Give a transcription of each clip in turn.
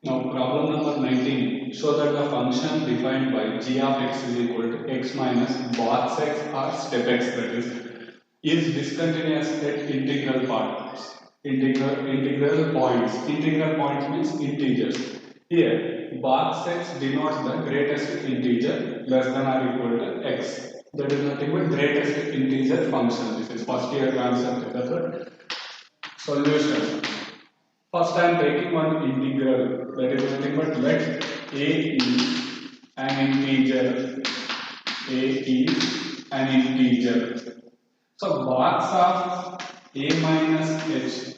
Now problem number 19. Show that the function defined by g of x is equal to x minus box x or step x, that is discontinuous at integral parts. Integral points. Integral points means integers. Here box x denotes the greatest integer less than or equal to x. That is nothing but greatest integer function. This is first year concept. Solution. First I am taking one integral, that is nothing but let a is an integer. A is an integer. So box of a minus h,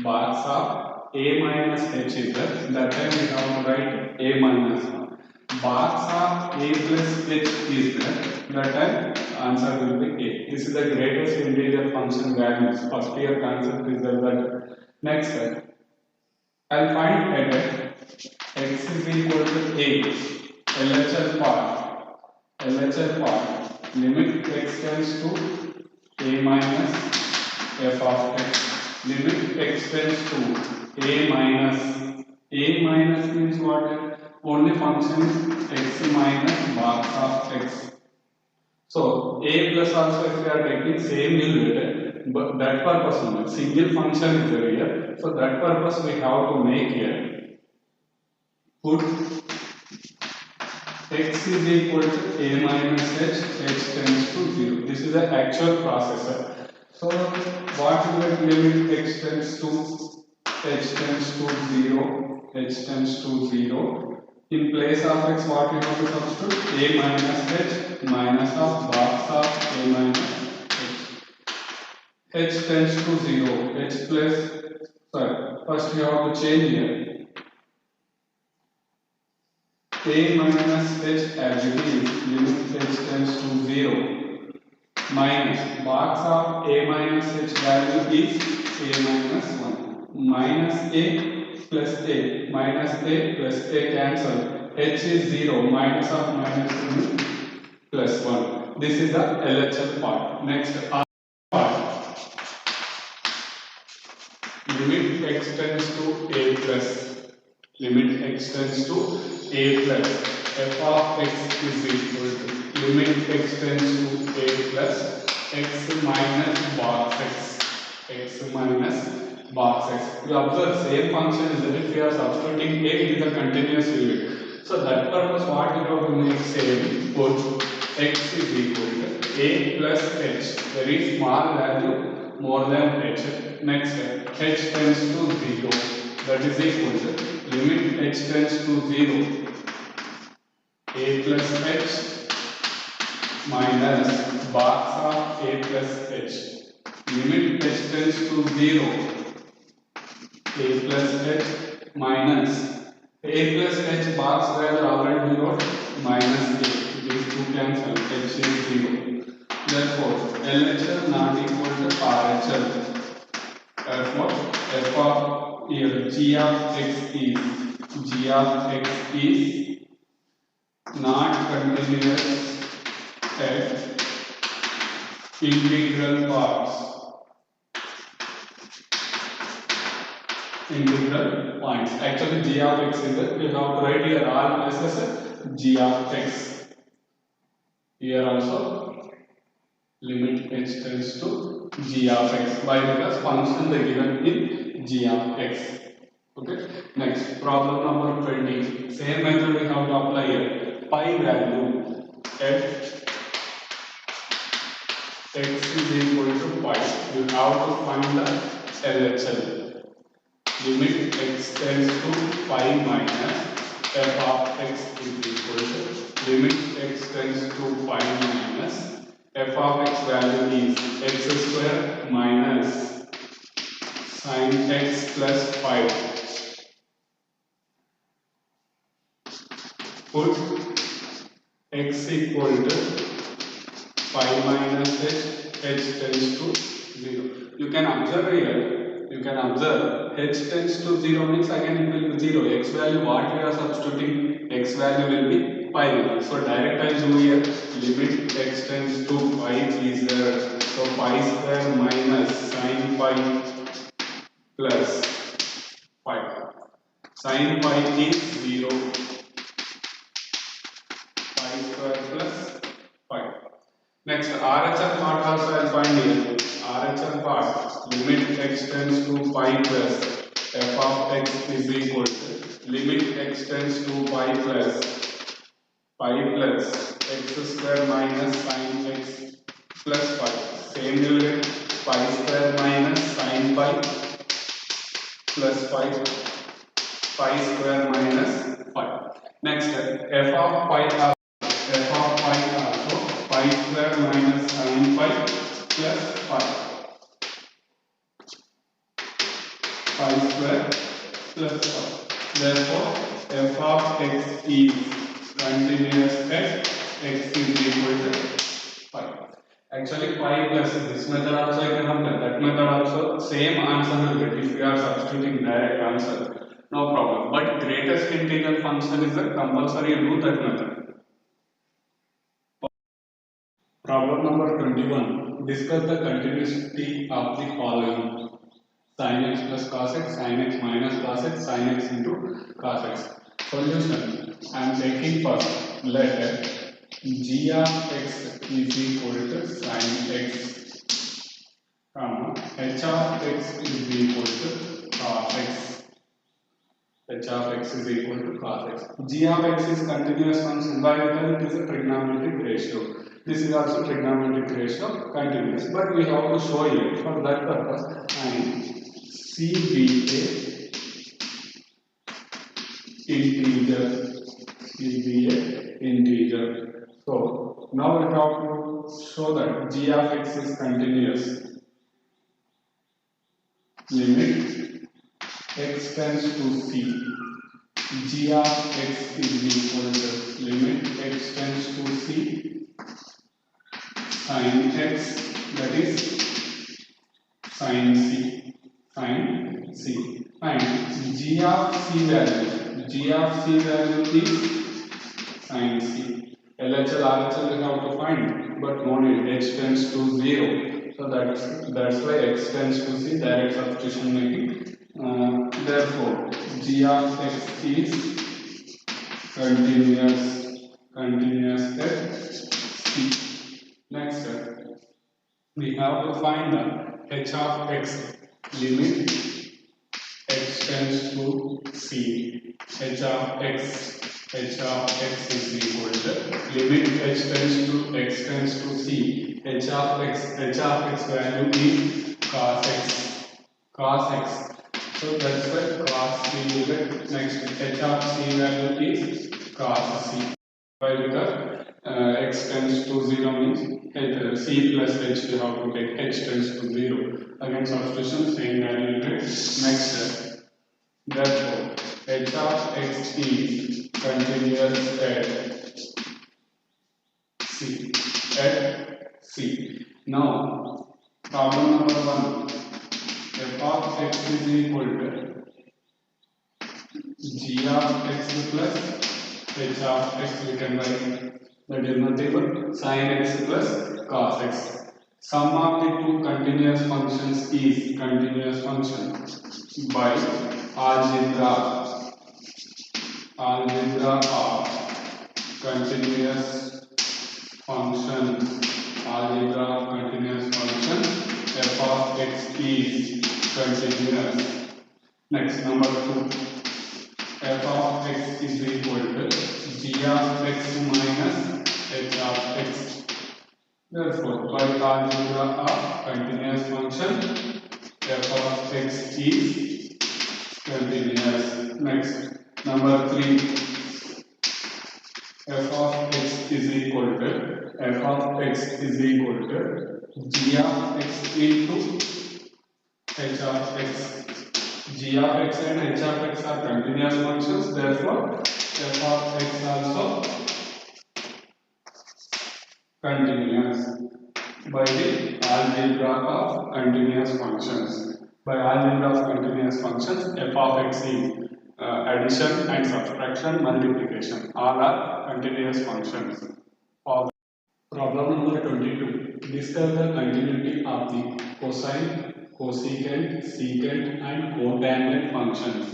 box of a minus h is that time we have to write a minus 1. Box of a plus h is that time answer will be a. This is the greatest integer function values. First year concept is that. Next step. I'll find x is equal to a. LHL part limit x tends to a minus f of x. Limit x tends to a minus means what? Only function is x minus box of x. So a plus also if we are taking same will get, but that purpose only single function is there here. So that purpose we have to make here. Put x is equal to a minus h tends to 0. This is the actual processor. So what will get limit x tends to h tends to 0, h tends to 0. In place of x, what we have to substitute? A minus h minus of box of a minus h. H tends to 0. H plus, sorry, first we have to change here. A minus h as it is, limit h tends to 0. Minus, box of a minus h value is a minus 1. Minus a plus a, minus a plus a cancel. H is 0, minus of minus 2 plus 1. This is the LHL part. Next, R part. Limit x tends to a plus. Limit x tends to a plus. F of x is equal to limit x tends to a plus x minus box x. X minus box x. You observe same function is that if we are substituting a, it is a continuous limit. So that purpose what we have to make same, put x is equal to a plus h. Very small value more than h. Next step, h tends to 0. That is equal to limit h tends to 0. A plus h minus box of a plus h. Limit h tends to 0. A plus h minus a plus h box value already wrote minus a. These two cancel. H is 0. Therefore, LHL not equal to RHL. Therefore, f of here g of x is not continuous at integral parts. Integral points. Actually, g of x is that we have to write here all places g of x. Here also limit h tends to g of x. Why? Because function they given in g of x. Okay. Next, problem number 20. Same method we have to apply here. Pi value at x is equal to pi. You have to find the LHL. Limit x tends to pi minus f of x is equal to limit x tends to pi minus f of x value is x square minus sin x plus 5. Put x equal to pi minus h tends to 0. You can observe here. You can observe h tends to 0 means again it will be 0. X value what we are substituting, x value will be pi. So direct I do here limit x tends to pi is there. So pi square minus sin pi plus 5. Sin pi is 0. Pi square plus pi. Next, RHL part also I will find here. RHL part, limit x tends to pi plus f of x is equal to limit x tends to pi plus x square minus sin x plus pi. Same will get pi square minus sin pi plus pi square minus pi. Next, f of pi also pi square minus sin pi plus pi square plus pi. Therefore, f of x is continuous at x is equal to pi. Actually, pi plus this method also I can apply. That method also same answer will get if you are substituting direct answer. No problem. But greatest integral function is a compulsory do that method. Problem number 21. Discuss the continuity of the following: sin x plus cos x, sin x minus cos x, sin x into cos x. Solution. I am taking first. Let g of x is equal to sin x, h of x is equal to cos x. H of x is equal to cos x. G of x is continuous function. Why? Because it is a trigonometric ratio. This is also trigonometric ratio continuous, but we have to show it. For that purpose, and C be a integer. C be a integer. So now we have to show that g of x is continuous. Limit x tends to c. G of x is equal to limit x tends to c sin x, that is sin c, and g of c value is sin c. LHL RHL we have to find, but no need, h tends to 0, so that's why x tends to c, direct substitution making. Therefore, g of x is continuous at c. Next, we have to find the h of x, limit x tends to c. h of x is equal to limit h tends to c. h of x value is cos x. So that's why cos c will get. Next, h of c value is cos c. Why? Because x tends to 0 means c plus h we have to take h tends to 0. Again substitution, same value will get. Next, therefore h of x is continuous at c. Now, problem number 1. f of x is equal to g of x plus h of x, we can write that is nothing but sin x plus cos x. Sum of the two continuous functions is continuous function by algebra of continuous function. F of x is continuous. Next, number 2. F of x is equal to g of x minus h of x. Therefore, by algebra of continuous function, f of x is continuous. Next, number 3. f of x is equal to g of x into h of x. G of x and h of x are continuous functions, therefore f of x also continuous by the algebra of continuous functions. By algebra of continuous functions, f of x is addition and subtraction, multiplication, all are continuous functions. Problem number 22. Discuss the continuity of the cosine, cosecant, secant and cotangent functions.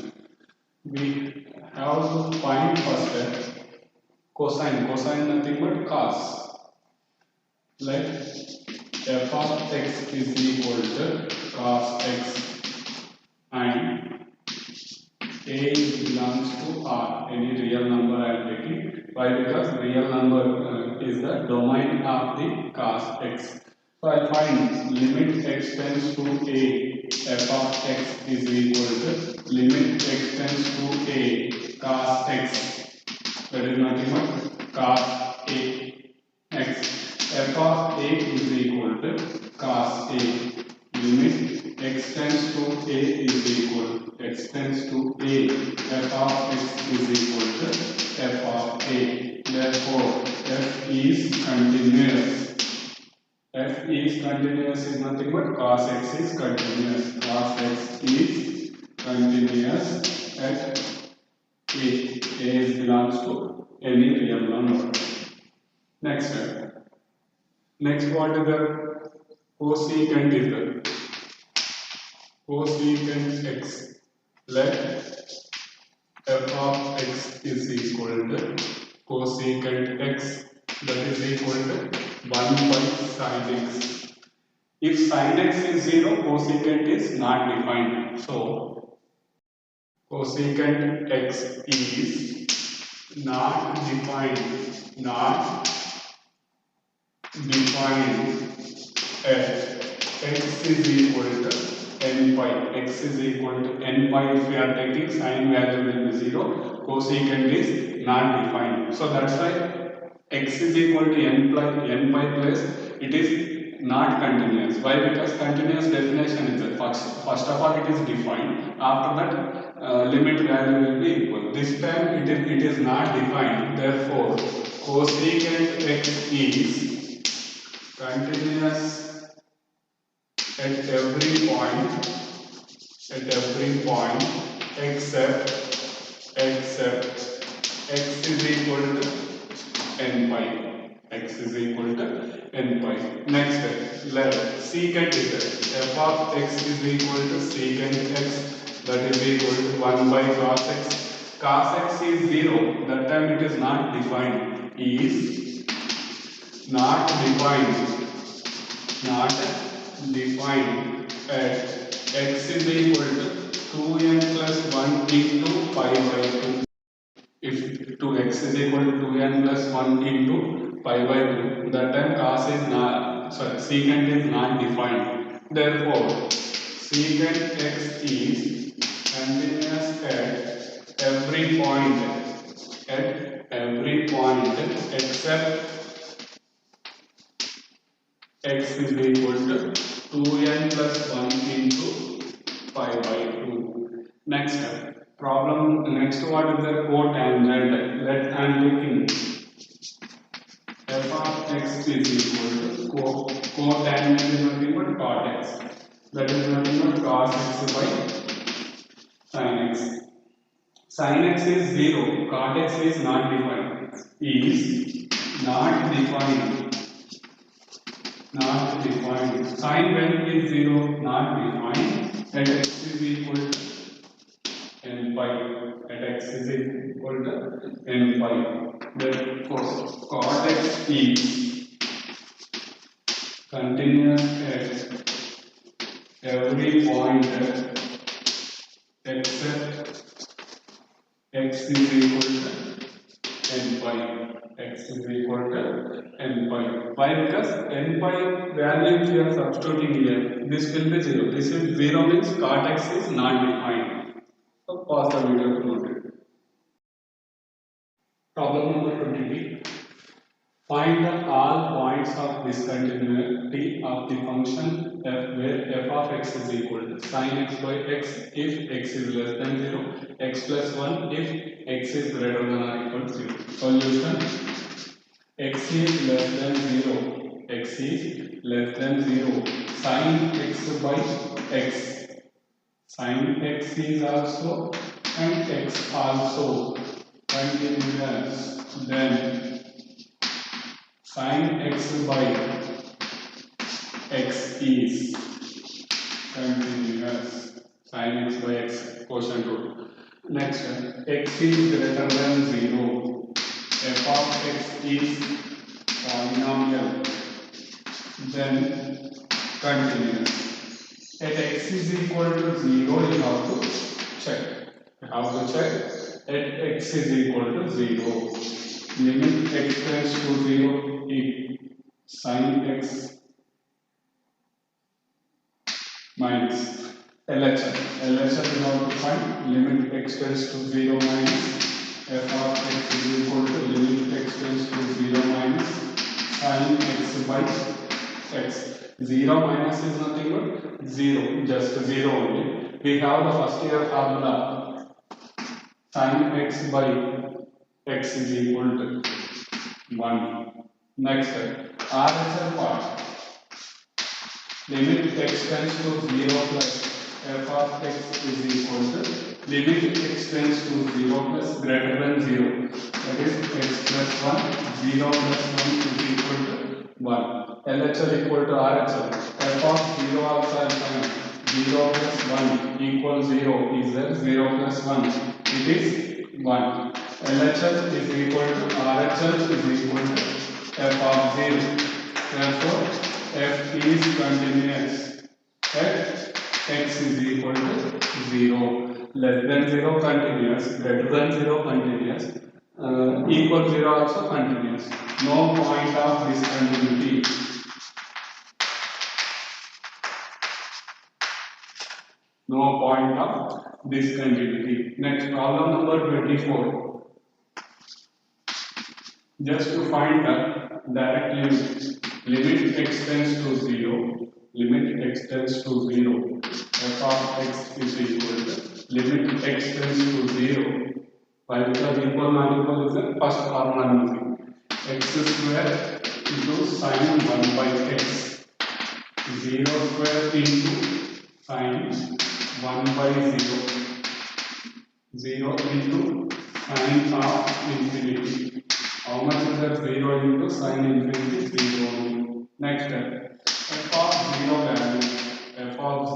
we have to find first cosine. Cosine nothing but cos. Like f of x is equal to cos x, and a belongs to R. Any real number I am taking. Why? Because real number is the domain of the cos x. So I find limit x tends to a, f of x is equal to limit x tends to a cos x. That is nothing but cos a x. F of a is equal to cos a. Limit x tends to a is equal, x tends to a, f of x is equal to f of a. Therefore, f is continuous. F is continuous is nothing but cos x is continuous. Cos x is continuous at a. A is belongs to any real number. Next step. Next, what is the cosecant is the cosecant x. Let f of x is equal to cosecant x, that is equal to 1 by sin x. If sin x is 0, cosecant is not defined. So cosecant x is not defined at x is equal to n pi. X is equal to n pi. If we are taking sin value will be 0, cosecant is not defined. So that's why x is equal to n pi plus it is not continuous. Why? Because continuous definition is that first of all it is defined. After that limit value will be equal. This time it is not defined. Therefore, cosecant x is continuous at every point except x is equal to n pi. X is equal to n pi. Next step, let secant is that f of x is equal to secant x, that is equal to 1 by cos x. Cos x is 0, that time it is not defined. Is not defined at x is equal to 2n plus 1 into pi by 2. If 2x is equal to 2n plus 1 into pi by 2, that time cos is not, secant is not defined. Therefore, secant x is continuous at every point except x is equal to 2n plus 1 into pi by 2. Next problem, next one is the cotangent. Let I am taking f of x is equal to cotangent is nothing but cot x. That is nothing but cos x by sin x. Sin x is 0, cot x is not defined. Is not defined. Sin when is 0, not defined. At x is equal to n pi. At x is equal to n pi. Therefore, cot x is continuous at every point except x is equal to n pi. X is equal to n pi. Why? Because n pi value we are substituting here. This will be 0. This is 0 means cot x is not defined. So pause the video to note it. Problem number 23. Find all points of discontinuity of the function f where f of x is equal to sin x by x if x is less than 0, x plus 1 if x is greater than or equal to 0. Solution: x is less than 0. X is less than 0. Sin x by x. Sin x is also and x also continuous. Then sin x by x is continuous. Sin x by x quotient rule. Next, x is greater than 0. F of x is polynomial. Then continuous. At x is equal to 0, you have to check. At x is equal to 0. Limit x tends to 0 if sin x minus LHS. LHS you have to find limit x tends to 0 minus f of x is equal to limit x tends to 0 minus sin x by x. 0 minus is nothing but 0, just 0 only. We have the first year formula sin x by x is equal to 1. Next, RHS part. Limit x tends to 0 plus f of x is equal to limit x tends to 0 plus greater than 0. That is x plus 1, 0 plus 1 is equal to 1. LHL equal to RHL. F of 0 also I find 0 plus 1 equals 0 is there 0 plus 1. It is 1. LHL is equal to RHL is equal to f of 0. Therefore, f is continuous at x is equal to 0. Less than 0 continuous, greater than 0 continuous, equal 0 also continuous. No point of discontinuity. No point of discontinuity. Next, problem number 24. Just to find the direct limit x tends to 0, limit x tends to 0, f of x is equal to limit x tends to 0. Why? Because equal not equal is the first formula using x square into sin 1 by x, 0 square into sin 1 by 0, 0 into sin of infinity. How much is that 0 into sin infinity? 0. Next step, f of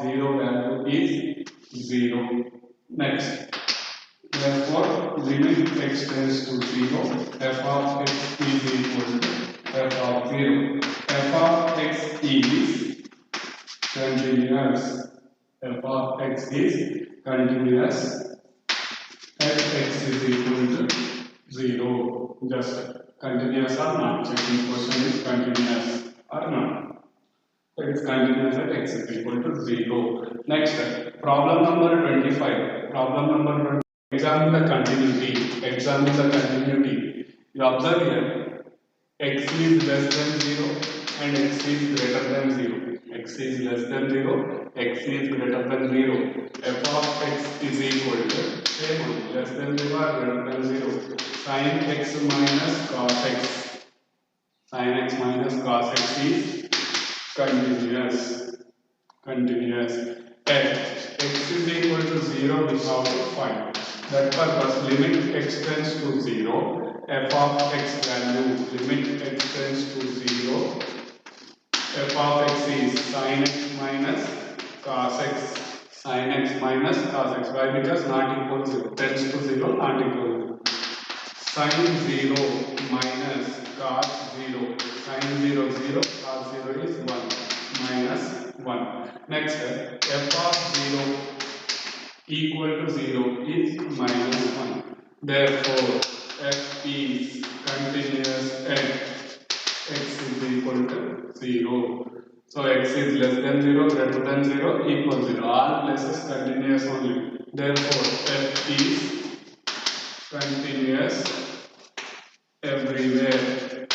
0 value is 0. Next, therefore limit x tends to 0, f of x is equal to f of 0. F of x is continuous. F of x is continuous at x is equal to 0. Just continuous or not. Checking question is continuous or not. It is continuous at x is equal to 0. Next, problem number 25. Problem number 20. Examine the continuity. Examine the continuity. You observe here x is less than 0 and x is greater than 0. X is less than 0, x is greater than 0. F of x is equal to same less than 0 or greater than 0. Sin x minus cos x. Sin x minus cos x is continuous. Continuous. At x is equal to 0, we have to find. That purpose, limit x tends to 0, f of x value, limit x tends to 0, f of x is sin x minus cos x. Sin x minus cos x. Why? Because not equal to 0. Tends to 0, not equal to 0. Sin 0 minus cos 0. Sin 0, 0, cos 0 is 1. Minus 1. Next, f of 0 equal to 0 is minus 1. Therefore, f is continuous at x is equal to 0. So, x is less than 0, greater than 0, equal 0. All places continuous only. Therefore, f is continuous everywhere.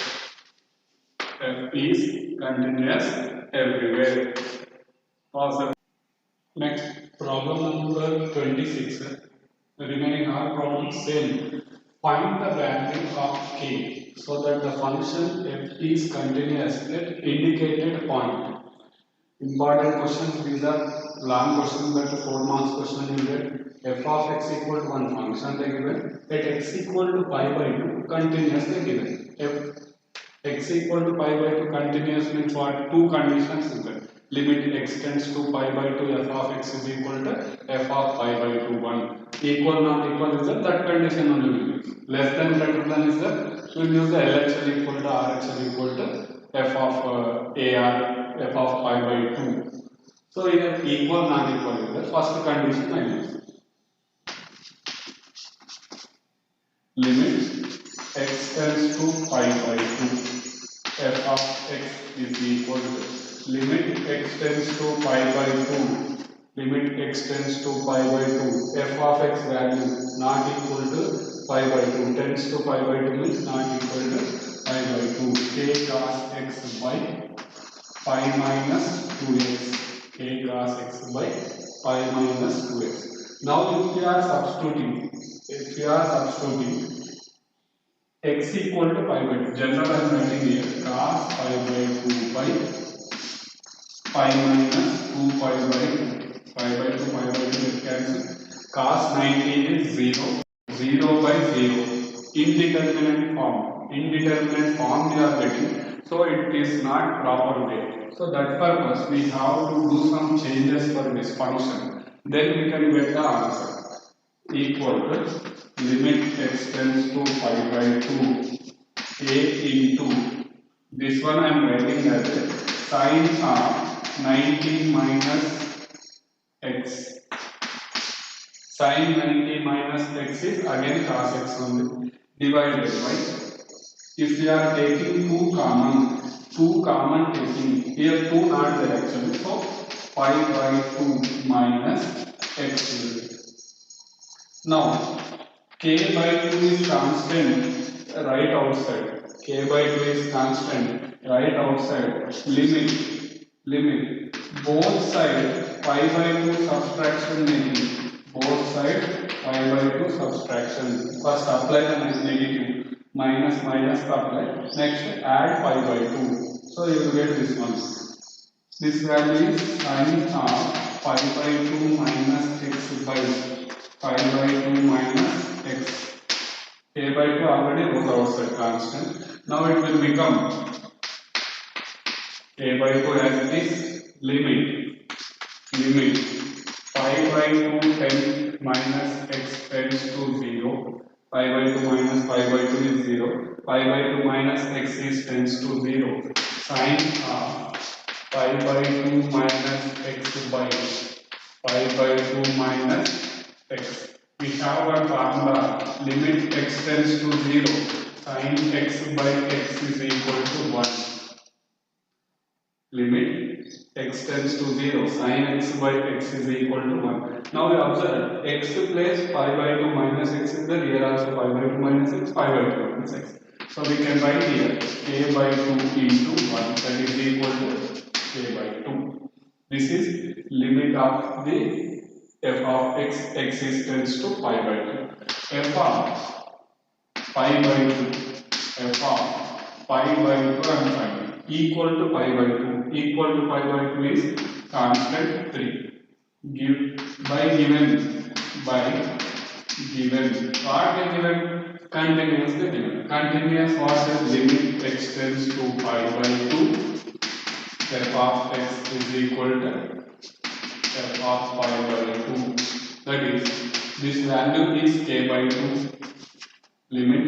F is continuous everywhere. Awesome. Next, problem number 26. The remaining all problems same. Find the value of k so that the function f is continuous at indicated point. Important questions, these are long questions, but 4 marks question you get. F of x equal to 1 function they given. At x equal to pi by 2 continuous they given. If x equal to pi by 2 continuous means what? Two conditions is there. limit x tends to pi by 2 f of x is equal to f of pi by 2 1. Equal not equal is that condition only will use. Less than greater than is that we will use the LHL equal to RHL equal to f of AR f of pi by 2. So here equal non equal is the first condition I use. Limit x tends to pi by 2 f of x is equal to limit x tends to pi by 2 limit x tends to pi by 2 f of x value not equal to pi by 2 tends to pi by 2 means not equal to pi by 2 k cos x by pi minus 2x k cos x by pi minus 2x. Now if you are substituting x equal to pi by 2. General I am writing here cos pi by 2 by pi minus 2 pi by 2 pi by 2 it cancel. Cos 90 is 0. 0 by 0. Indeterminate form we are getting. So it is not proper way. So that purpose we have to do some changes for this function. Then we can get the answer. Equal to limit x tends to pi by 2 a into this one I am writing as sine of 90 minus x. Sine 90 minus x is again cos x only divided by, if we are taking 2 common taking, here 2 not there actually, so pi by 2 minus x will be. Now, k by 2 is constant right outside. K by 2 is constant right outside. Limit. Both side pi by 2 subtraction making. Both side pi by 2 subtraction. First apply the negative. Minus apply. Next add pi by 2. So you will get this one. This value is sine of pi by 2 minus x by pi by 2 minus x. K by 2 already goes outside constant. Now it will become K by 2 as it is limit pi by 2 10 minus x tends to 0. Pi by 2 minus pi by 2 is 0. Pi by 2 minus x is tends to 0. Sine of pi by 2 minus x by pi by 2 minus x. We have one formula limit x tends to 0 sin x by x is equal to 1. Limit x tends to 0 sin x by x is equal to 1. Now we observe x place pi by 2 minus x is there, here also pi by 2 minus x, pi by 2 minus x. So we can write here k by 2 into 1 that is equal to k by 2. This is limit of the f of x is tends to pi by 2. F of pi by 2. F of pi by 2 I am finding equal to pi by 2. Equal to pi by 2 is constant 3. Given what is given? Continuous the given. Continuous what is limit x tends to pi by 2. F of x is equal to f of pi by 2. That is, this value is k by 2. Limit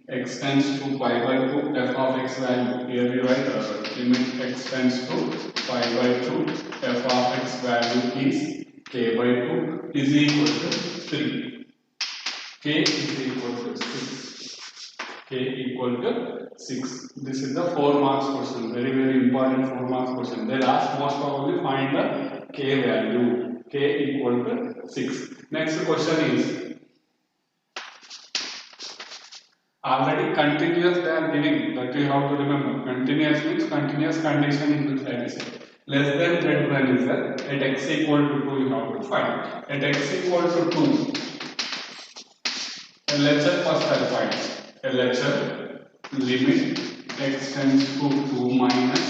x tends to pi by 2. F of x value. Here we write limit x tends to pi by 2. F of x value is k by 2 is equal to 3. K is equal to 6. K equal to 6. This is the 4 marks question. Very important 4 marks question. They'll ask most probably find the k value. K equal to 6. Next question is already continuous they are giving, that you have to remember. Continuous means continuous condition in which I say. Less than greater than is that at x equal to 2 you have to find. At x equal to 2, LHL first I find. LHL limit x tends to 2 minus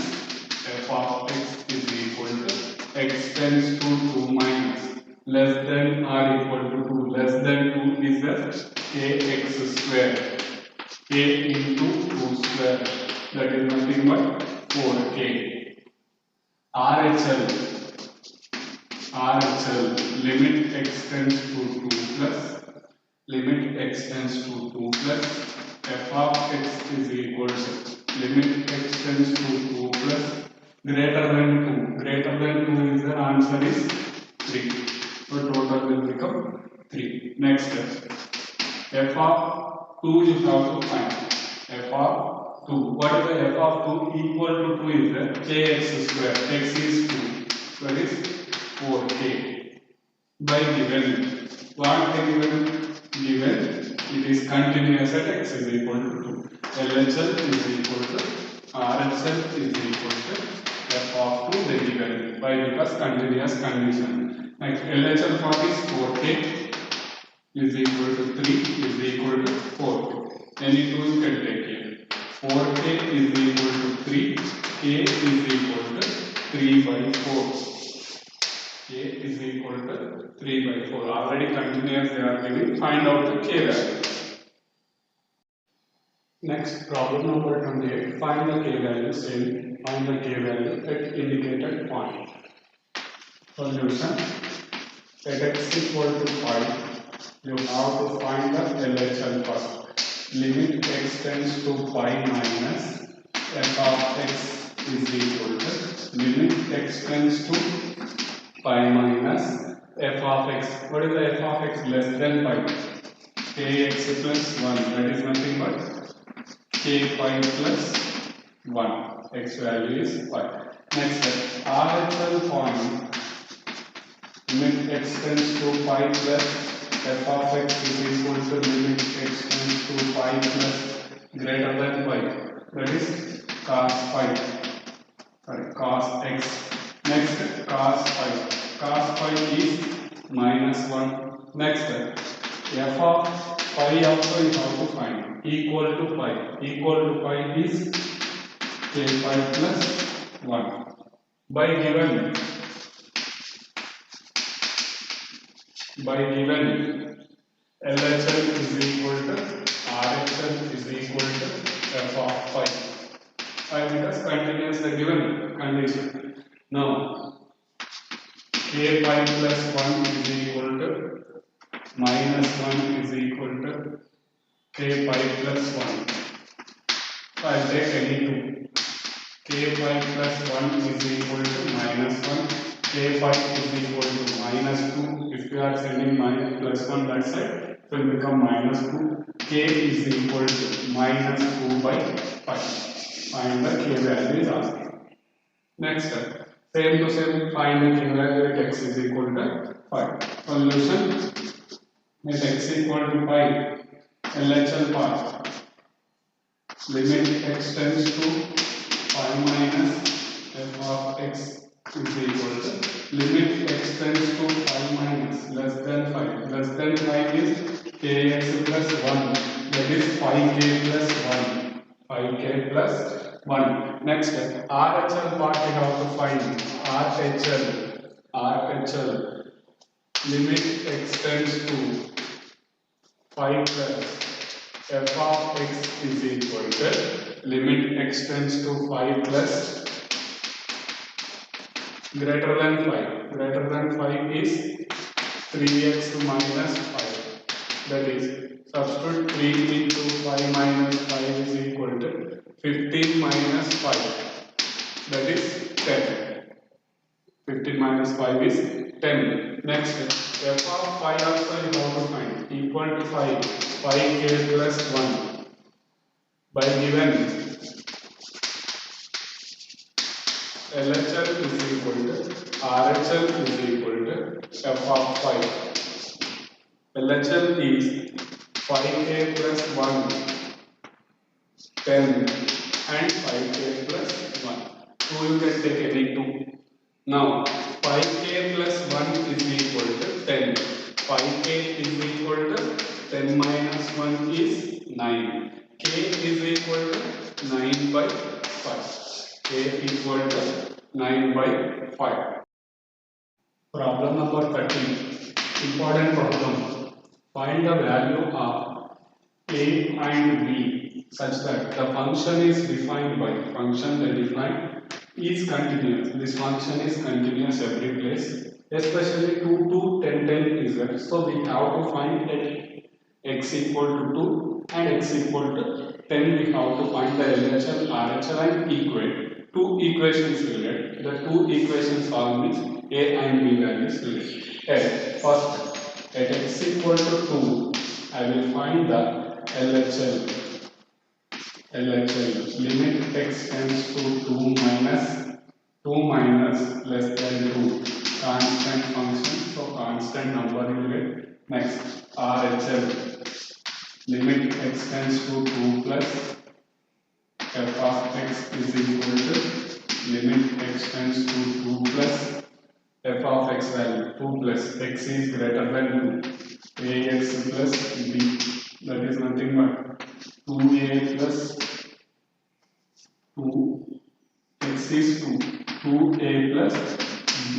f of x is equal to x tends to 2 minus less than or equal to 2. Less than 2 is the kx square. K into 2 square, that is nothing but 4k. RHL limit extends to 2 plus limit extends to 2 plus f of x is equal to limit extends to 2 plus greater than 2 is the answer is 3. So total will become 3. Next step, f of 2 you have to find. F of 2. What is the f of 2? Equal to 2 is the kx square. X is 2. That is 4k. By given, what they given it is continuous at x is equal to 2. LHL is equal to RHL is equal to f of 2 they given by because continuous condition. Next LHL for is 4k is equal to 3 is equal to 4k. Any 2 you can take here. 4k is equal to 3, k is equal to 3 by 4. K is equal to 3 by 4. Already continuous they are giving. Find out the k value. Next problem number 28. Find the k value. Same. Find the k value at indicated point. Solution. At x equal to 5. You have to find the LHL first. Limit x tends to pi minus f of x is equal to limit x tends to pi minus f of x. What is the f of x less than pi? Kx plus 1. That is nothing but k pi plus 1. X value is pi. Next step, RHL point. Limit x tends to pi plus f of x is equal to limit x tends to pi plus greater than pi. That is cos pi. Sorry, cos x. Next cos pi. Cos pi is minus 1. Next f of pi also you have to find. Equal to pi. Equal to pi is k pi plus 1. By given LHL is equal to RHL is equal to f of pi. Pi because continuous the given condition. Now k pi plus 1 is equal to minus 1 is equal to k pi plus 1. So I will take any 2. K pi plus 1 is equal to minus 1. K pi is equal to minus 2. If you are sending minus plus 1 that side, it will become minus 2. K is equal to minus 2 by pi. Find the k value is asking. Next step, same to same, find the k value at x is equal to 5. Solution at x equal to pi, LHL part. Limit x tends to pi minus f of x is equal to limit x tends to pi minus less than 5. Less than 5 is kx plus 1. That is 5k plus 1. 5k plus 1. Next step, RHL part we have to find. RHL limit x tends to 5 plus f of x is equal to limit x tends to 5 plus greater than 5. Greater than 5 is 3x minus 5. That is, substitute 3 into 5 minus 5 is equal to 15 minus 5. That is 10. 15 minus 5 is 10. Next, f of 5 also you have to find. Equal to 5. 5k plus 1. By given LHL is equal to RHL is equal to f of 5. LHL is 5k plus 1, 10 and 5k plus 1. 2 you can take any 2. Now 5k plus 1 is equal to 10. 5k is equal to 10 minus 1 is 9. K is equal to 9 by 5. K equal to 9 by 5. Problem number 13. Important problem. Find the value of a and b such that the function is defined by function they define is continuous. This function is continuous every place, especially 2 to 10 is there. So we have to find at x equal to 2 and x equal to 10. We have to find the LHL, RHL and equate. Two equations will get. The two equations solve means A and B values will get. First, at x equal to 2, I will find the LHL limit x tends to 2 minus less than 2 constant function, so constant number will get. Next, RHL limit x tends to 2 plus f of x is equal to limit x tends to 2 plus f of x value 2 plus x is greater than 2 ax plus b, that is nothing but 2a plus 2 x is 2a plus b.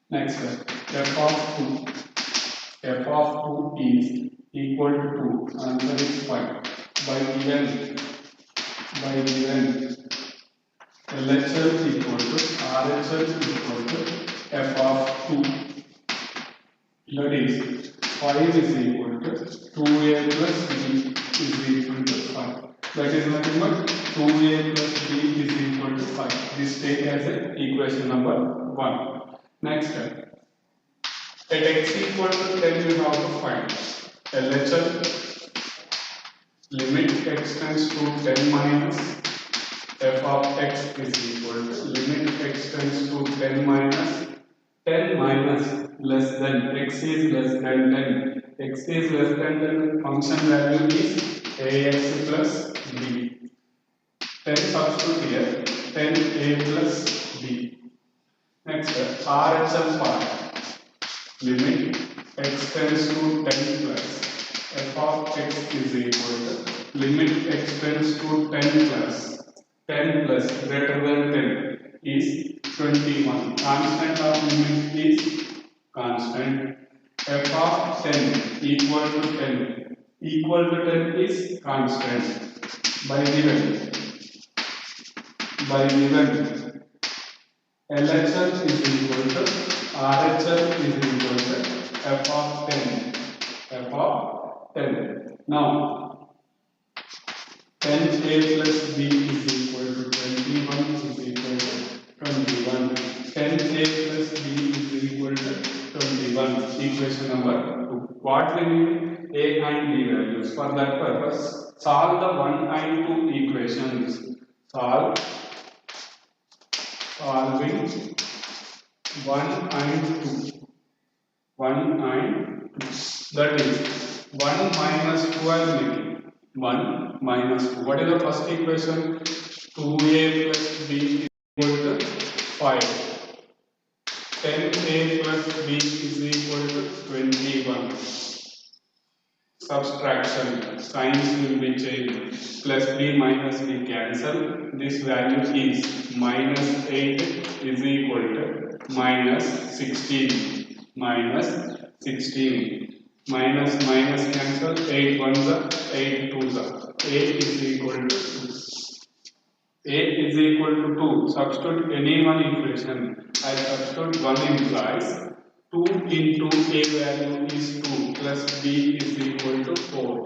Next step, f of 2 is equal to 2, answer is 5. By given LHL equal to RHL equal to f of 2, that is 5 is equal to 2a plus b is equal to 5. That is nothing but 2a plus b is equal to 5. This take as a equation number 1. Next step, at x equal to 10 we have to find LHL limit x tends to 10 minus f of x is equal to limit x tends to 10 minus less than x is less than 10. X is less than 10, function value is ax plus b. 10 substitute here, 10a plus b. Next, RHL part, limit x tends to 10 plus f of x is equal to limit x tends to 10 plus greater than 10 is 21. Constant of limit is constant. F of 10 equal to 10 is constant. By given LHL is equal to RHL is equal to f of 10. Now 10a plus b is equal to 21 is equal to 21. 10a plus b is equal to 21. Equation number 2. What we need? A and b values. For that purpose, solve the 1 and 2 equations. Solving 1 and 2. 1 and 2. That is 1 minus 2 I am making. 1 minus 2. What is the first equation? 2a plus b is equal to 5. 10a plus b is equal to 21. Subtraction, signs will be changed. Plus b minus b cancel. This value is minus 8 is equal to minus 16. Minus 16. Minus cancel. 8 ones are 8 twos are. 8 is equal to 2. 8 is equal to 2. Substitute any one equation. I substitute 1 implies 2 into a value is 2 plus b is equal to 4.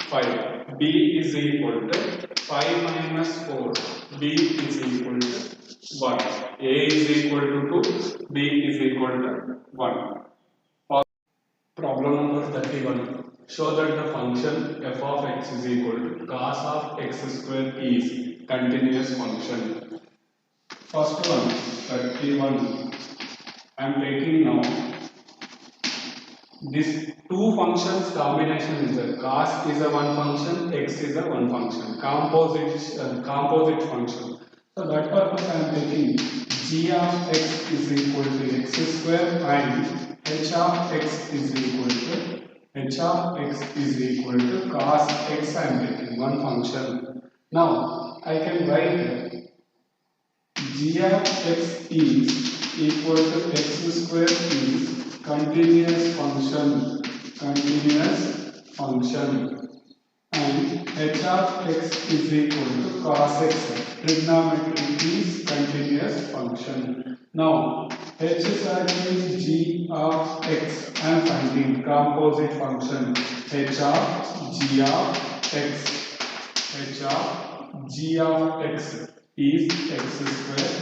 5. B is equal to 5 minus 4. B is equal to 1. A is equal to 2. B is equal to 1. Problem number 31. Show that the function f of x is equal to cos of x square is continuous function. First one, 31. I am taking now. This two functions combination is a cos is a one function, x is a one function, composite function. So that purpose I am taking g of x is equal to x square and h of x is equal to cos x. I am taking one function. Now I can write g of x is equal to x square is continuous function and h of x is equal to cos x. Trigonometry is continuous function. Now h circle is g of x. I am finding composite function h of g of x. h of g of x is x square.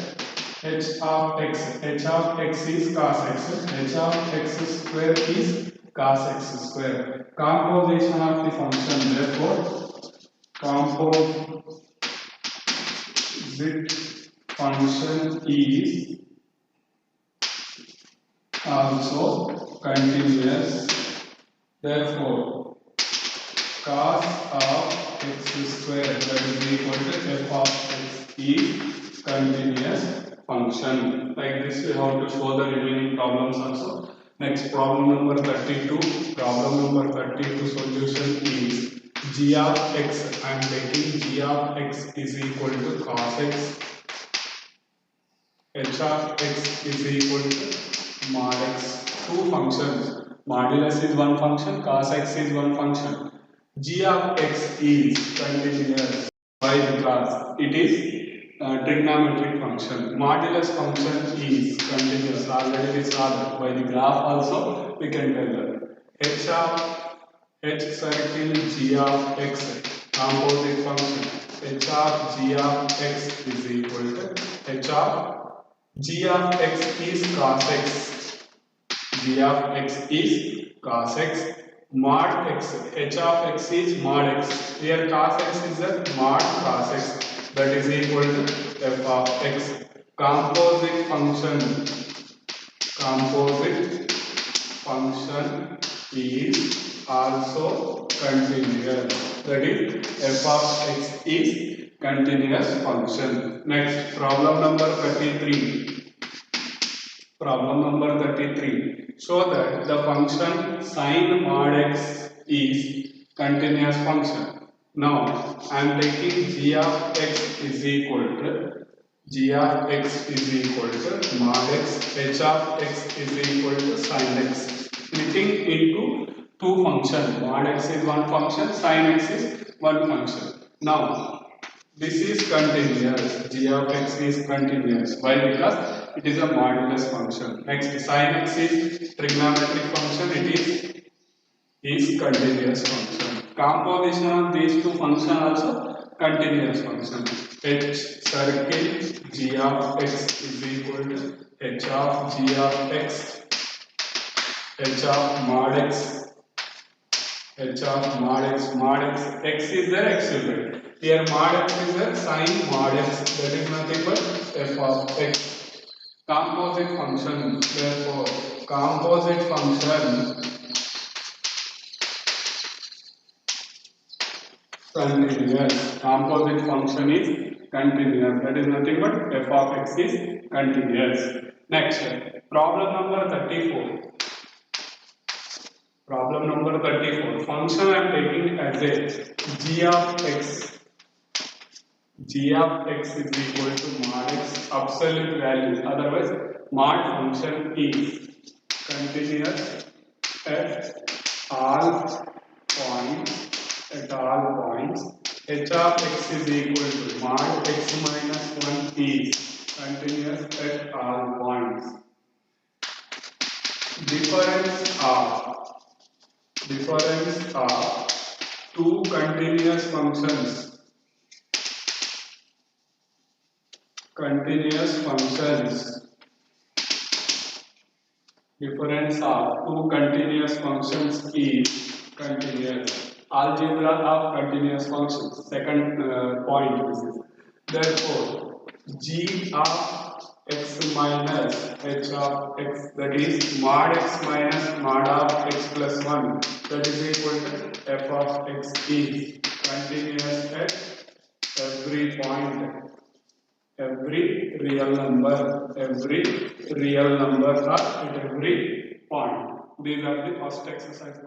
H of x is cos x. H of x square is cos x square. Composition of the function, therefore, composite function is also continuous. Therefore, cos of x square, that is equal to f of x, is continuous function. Like this, we have to show the remaining problems also. Next, problem number 32. Problem number 32 solution is g of x. I am taking g of x is equal to cos x. H of x is equal to mod x. Two functions. Modulus is one function, cos x is one function. G of x is continuous. Why? Because it is trigonometric function. Modulus function is continuous. Already we saw that. By the graph also we can tell that. H circle g of x, composite function. H of g of x is equal to h of g of x is cos x. G of x is cos x. Mod x. H of x is mod x. Here cos x is a mod cos x. That is equal to f of x. Composite function is also continuous. That is f of x is continuous function. Next, problem number 33. Problem number 33. Show that the function sin mod x is continuous function. Now, I am taking g of x is equal to mod x, h of x is equal to sin x. Splitting into two functions. Mod x is one function, sin x is one function. Now, this is continuous. G of x is continuous. Why? Because it is a modulus function. Next, sin x is trigonometric function. It is continuous function. Composition of these two functions also continuous function. H circle g of x is equal to h of g of x, h of mod x, mod x is there, x will be. Here mod x is there, sin mod x, that is nothing but f of x. Composite function, therefore, composite function continuous. Composite function is continuous. That is nothing but f of x is continuous. Next, problem number 34. Problem number 34. Function I am taking as a g of x. G of x is equal to mod x, absolute value. Otherwise, mod function is continuous at all points. At all points, h of x is equal to mod x minus 1 is continuous at all points. Difference of two continuous functions. Difference of two continuous functions is continuous. Algebra of continuous functions. Second point this is. Therefore, g of x minus h of x, that is mod x minus mod of x plus 1, that is equal to f of x is continuous at every point. Every real number or at every point. These are the first exercise.